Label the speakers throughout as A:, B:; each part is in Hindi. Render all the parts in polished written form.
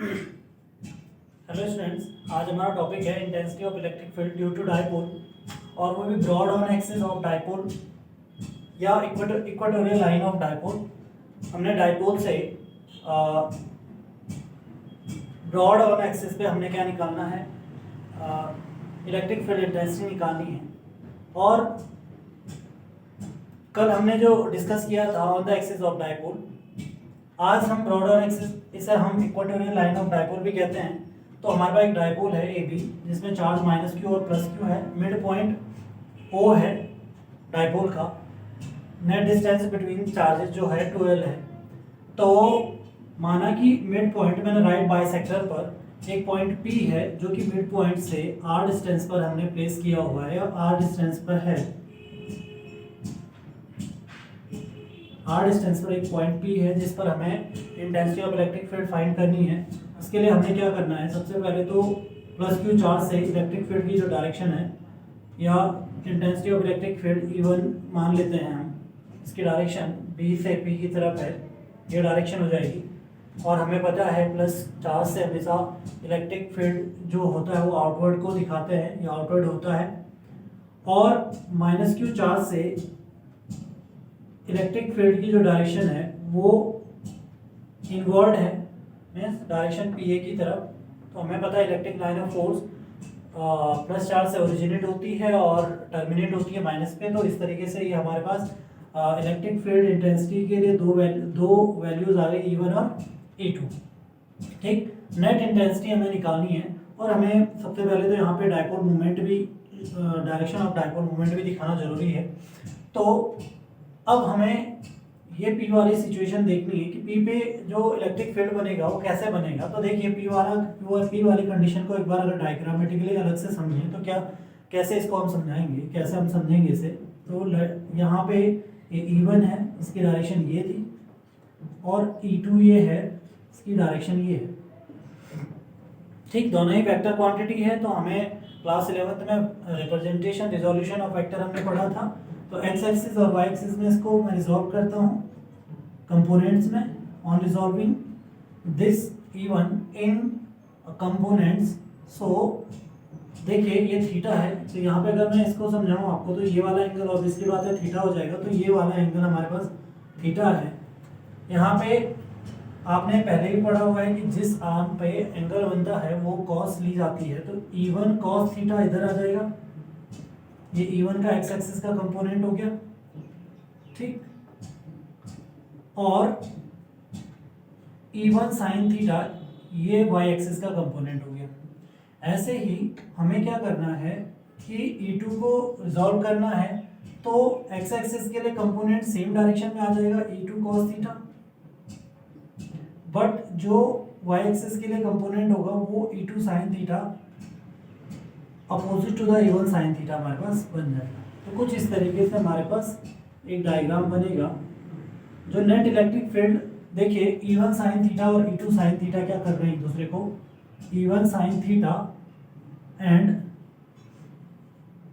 A: हेलो स्टूडेंट्स, आज हमारा टॉपिक है intensity of electric field due to dipole और वो भी broad on axis of dipole या इक्वेटोरियल लाइन ऑफ डाइपोल। हमने डाइपोल से ब्रॉड ऑन एक्सिस पे हमने क्या निकालना है, इलेक्ट्रिक फील्ड इंटेंसिटी निकालनी है। और कल हमने जो डिस्कस किया था on the axis of dipole, आज हम ब्रॉड ऑन एक्सिस, इसे हम इक्वेटोरियल लाइन ऑफ डाइपोल भी कहते हैं। तो हमारे पास एक डाइपोल है ए बी जिसमें चार्ज माइनस क्यू और प्लस क्यू है, मिड पॉइंट ओ है डाइपोल का, नेट डिस्टेंस बिटवीन चार्जेस जो है 12 है। तो माना कि मिड पॉइंट मैंने राइट बाइसेक्टर पर एक पॉइंट पी है जो कि मिड पॉइंट से आर डिस्टेंस पर हमने प्लेस किया हुआ है और आर डिस्टेंस पर है, आर डिस्टेंस पर एक पॉइंट पी है जिस पर हमें intensity of electric field find करनी है। उसके लिए हमें क्या करना है, सबसे पहले तो प्लस क्यू चार्ज से इलेक्ट्रिक फील्ड की जो डायरेक्शन है या intensity of electric field E1 मान लेते हैं हम, इसकी डायरेक्शन B से P की तरफ है, ये डायरेक्शन हो जाएगी। और हमें पता है प्लस चार्ज से हमेशा इलेक्ट्रिक फील्ड जो होता है वो आउटवर्ड को दिखाते हैं या आउटवर्ड होता है, और माइनस क्यू चार्ज से इलेक्ट्रिक फील्ड की जो डायरेक्शन है वो इनवर्ड है, मीन्स डायरेक्शन पी ए की तरफ। तो हमें पता है electric line of force plus charge से ओरिजिनेट होती है और टर्मिनेट होती है माइनस पे। तो इस तरीके से ये हमारे पास इलेक्ट्रिक फील्ड इंटेंसिटी के लिए दो वैल्यूज आ गई E1 और E2। ठीक, नेट इंटेंसिटी हमें निकालनी है और हमें सबसे पहले तो यहाँ पे डाइपोल मूवमेंट भी, डायरेक्शन ऑफ डाइपोल मूवमेंट भी दिखाना जरूरी है। तो अब हमें ये P वाली सिचुएशन देखनी है कि P पे जो इलेक्ट्रिक फील्ड बनेगा वो कैसे बनेगा। तो देखिए P वाली कंडीशन को एक बार अगर डायग्रामेटिकली अलग से समझें तो क्या, कैसे इसको हम समझाएंगे, कैसे हम समझेंगे इसे। तो यहाँ पे ये E1 है, इसकी डायरेक्शन ये थी, और E2 ये है, इसकी डायरेक्शन ये है। ठीक, दोनों ही वेक्टर क्वांटिटी है। तो हमें क्लास 11th में रिप्रेजेंटेशन रिजोल्यूशन ऑफ वेक्टर हमने पढ़ा था। तो एक्स एक्सिस और वाई एक्सिस में इसको मैं रिजॉल्व करता हूँ कंपोनेंट्स में। On resolving this E1 in components, so देखिए ये थीटा है। तो यहाँ पे अगर मैं इसको समझाऊँ आपको तो ये वाला एंगल ऑब्वियसली बात है थीटा हो जाएगा। तो ये वाला एंगल हमारे पास थीटा है। यहाँ पे आपने पहले ही पढ़ा हुआ है कि जिस आर्म पे एंगल बनता है वो कॉस ली जाती है। तो E1 कॉस थीटा इधर आ जाएगा, ये E1 का एक्स एक्सिस का कंपोनेंट हो गया। ठीक, और E1 साइन थीटा ये वाई एक्सिस का कंपोनेंट हो गया। ऐसे ही हमें क्या करना है कि E2 को रिजॉल्व करना है। तो एक्स एक्सिस के लिए कंपोनेंट सेम डायरेक्शन में आ जाएगा E2 cos थीटा, बट जो वाई एक्सिस के लिए कंपोनेंट होगा वो E2 sine theta opposite to the E1 sine theta हमारे पास बन जाएगा। तो कुछ इस तरीके से हमारे पास एक डायग्राम बनेगा जो नेट इलेक्ट्रिक फील्ड, देखिए E1 साइन थीटा और E2 साइन थीटा क्या कर रहे हैं एक दूसरे को, E1 sine theta and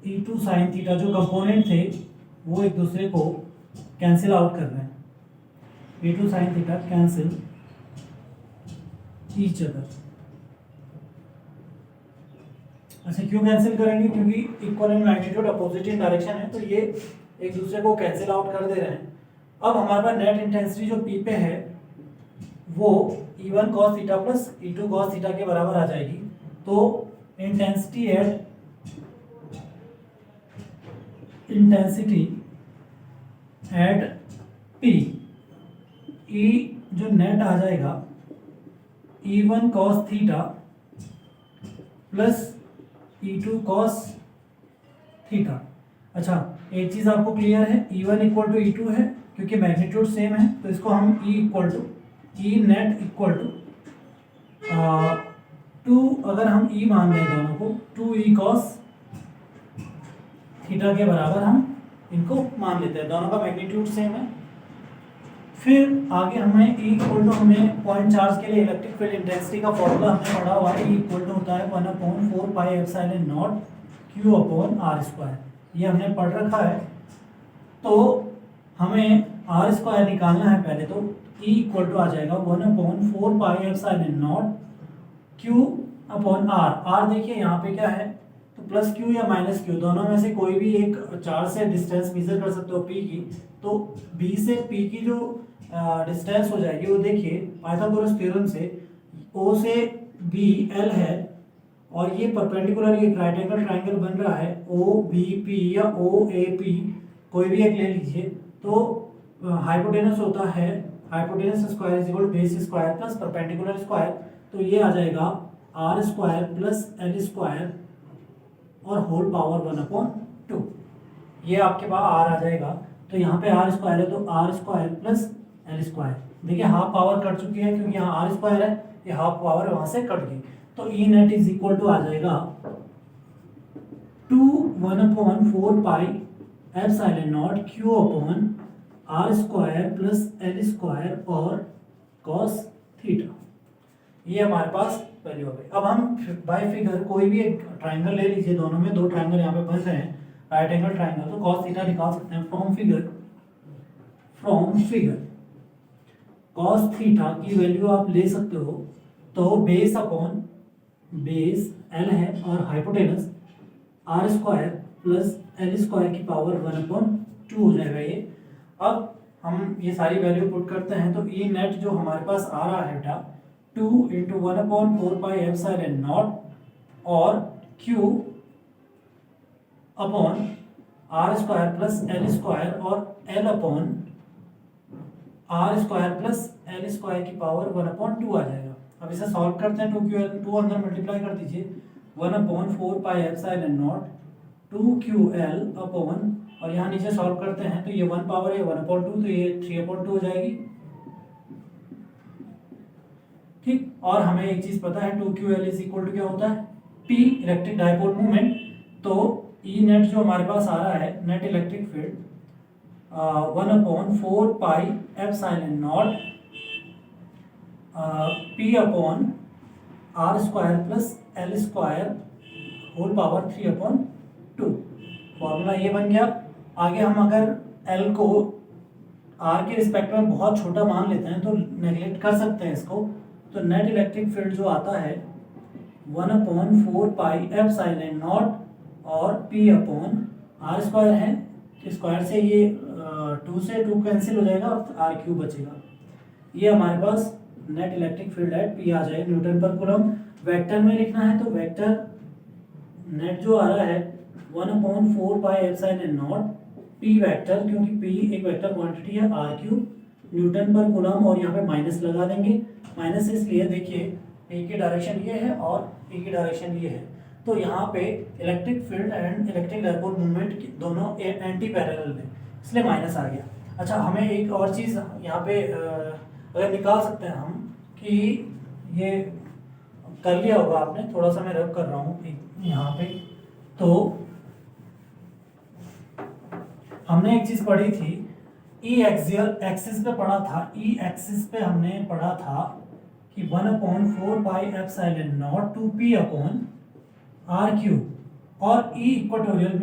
A: E2 sine theta जो कंपोनेंट थे वो एक दूसरे को कैंसिल आउट कर रहे हैं। E2 sine theta cancel each other. अच्छा, क्यों कैंसिल करेंगे? क्योंकि equal in magnitude opposite in direction है, तो ये एक दूसरे को कैंसिल आउट कर दे रहे हैं। अब हमारे पास नेट इंटेंसिटी जो P पे है वो E1 cos theta plus E2 cos theta के बराबर आ जाएगी। तो इंटेंसिटी एट P E जो नेट आ जाएगा E1 cos theta plus E2 cos theta. अच्छा, एक चीज आपको क्लियर है, E1 इक्वल टू E2 है क्योंकि मैग्नीट्यूड सेम है। तो इसको हम E equal to E net equal to 2, अगर हम E मान लें दोनों को 2E cos थीटा के बराबर हम इनको मान लेते हैं, दोनों का मैग्नीट्यूड सेम है। फिर आगे हमें E इक्वल टू, हमें पॉइंट चार्ज के लिए इलेक्ट्रिक फील्ड इंटेंसिटी का फॉर्मूला हमने पढ़ा हुआ है। E इक्वल टू होता है 1/4 pi epsilon not Q upon R square, ये हमने पढ़ रखा है। तो हमें R स्क्वायर निकालना है पहले। तो E इक्वल टू आ जाएगा 1/4 pi epsilon naught Q upon R. R देखिए यहाँ पे क्या है, तो प्लस क्यू या माइनस क्यू दोनों में से कोई भी एक चार्ज से डिस्टेंस मेजर कर सकते हो पी की। तो बी से पी की जो डिस्टेंस हो जाएगी वो देखिए पाइथागोरस थ्योरम से ओ से बी एल है, और ये परपेंडिकुलर एक राइट एंगल ट्राइंगल बन रहा है ओ बी पी या ओ ए पी, कोई भी एक ले लीजिए। तो हाइपोटेनस होता है hypotenuse square is equal to base square plus perpendicular square, तो ये आ जाएगा R square plus L square और होल पावर 1/2। ये आपके पास आर आ जाएगा, तो यहाँ पे आर स्क्वायर है तो R square plus L square. देखिए हाफ पावर कट चुकी है क्योंकि यहाँ आर स्क्वायर है, ये हाफ पावर वहाँ से कट गई। तो E net is equal to आ जाएगा 2 1/4 pi epsilon naught Q upon R square plus L square और कॉस थीटा। ये हमारे पास वैल्यू हो गई। अब हम बाय फिगर कोई भी एक ट्राइंगल ले लीजिए, दोनों में दो ट्राइंगल यहाँ पे बन रहे हैं राइट एंगल ट्राइंगल, तो कॉस थीटा निकाल सकते हैं फ्रॉम फिगर कॉस थीटा की वैल्यू आप ले सकते हो। तो बेस अपॉन बेस एल है और hypotenuse R square plus L square की पावर 1/2 हो जाएगा ये। अब हम ये सारी वैल्यू पुट करते हैं तो ई नेट जो हमारे पास आ रहा है बेटा 2 × 1/4 पाई एप्सिलॉन नॉट और Q upon R square plus L square और L upon R square plus L square की पावर 1/2 आ जाएगा। अब इसे सॉल्व करते हैं, 2 अंदर मल्टीप्लाई कर दीजिए 1/4 pi epsilon not 2QL upon, और यहाँ नीचे सॉल्व करते हैं तो ये 1 पावर है 1/2, तो ये 3/2 हो जाएगी। ठीक, और हमें एक चीज पता है 2QL इज इक्वल टू क्या होता है, P इलेक्ट्रिक डाइपोल मूवमेंट। तो ई नेट जो हमारे पास आ रहा है net electric field 1/4 pi epsilon naught P upon R square plus L square whole power 3/2। Formula ये बन गया। आगे हम अगर L को R के रिस्पेक्ट में बहुत छोटा मान लेते हैं तो नेगलेक्ट कर सकते हैं इसको। तो नेट इलेक्ट्रिक फील्ड जो आता है 1/4 पाई एप्सिलॉन नॉट और P अपॉन आर स्क्वायर है, स्क्वायर से ये 2 से 2 कैंसिल हो जाएगा और R³ बचेगा। ये हमारे पास नेट इलेक्ट्रिक फील्ड है, P आ जाएगा न्यूटन पर कूलम। वेक्टर में लिखना है तो वेक्टर नेट जो आ रहा है 1/4 pi epsilon naught P vector, क्योंकि P एक वेक्टर क्वांटिटी है, R³ न्यूटन पर कूलम, और यहाँ पे माइनस लगा देंगे। माइनस इसलिए देखिए A की डायरेक्शन ये है और P की डायरेक्शन ये है, तो यहाँ पे electric field and electric dipole movement दोनों एंटी पैरेलल में, इसलिए माइनस आ गया। अच्छा, हमें एक और चीज़ यहाँ पे अगर निकाल सकते हैं हम कि ये कर लिया होगा आपने, थोड़ा सा मैं रब कर रहा हूँ यहाँ पे। तो हमने एक चीज़ पढ़ी थी, ई एक्सियल एक्सिस पे पढ़ा था, ई एक्सिस पे हमने पढ़ा था कि 1/4 pi epsilon not 2P upon R³, और ई इक्वेटोरियल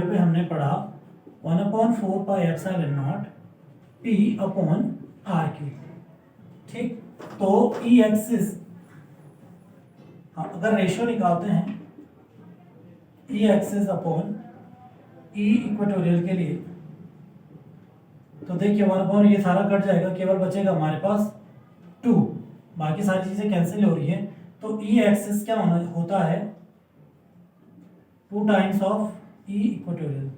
A: पे हमने पढ़ा 1/4 pi epsilon naught P upon R³। ठीक, तो ई एक्सिस अगर रेशियो निकालते हैं ई एक्सिस अपॉन ई इक्वेटोरियल के लिए, तो देखिए 1/, ये सारा कट जाएगा, केवल बचेगा हमारे पास 2, बाकी सारी चीजें कैंसिल हो रही है। तो ई एक्सिस क्या होता है 2 टाइम्स ऑफ ई इक्वेटोरियल।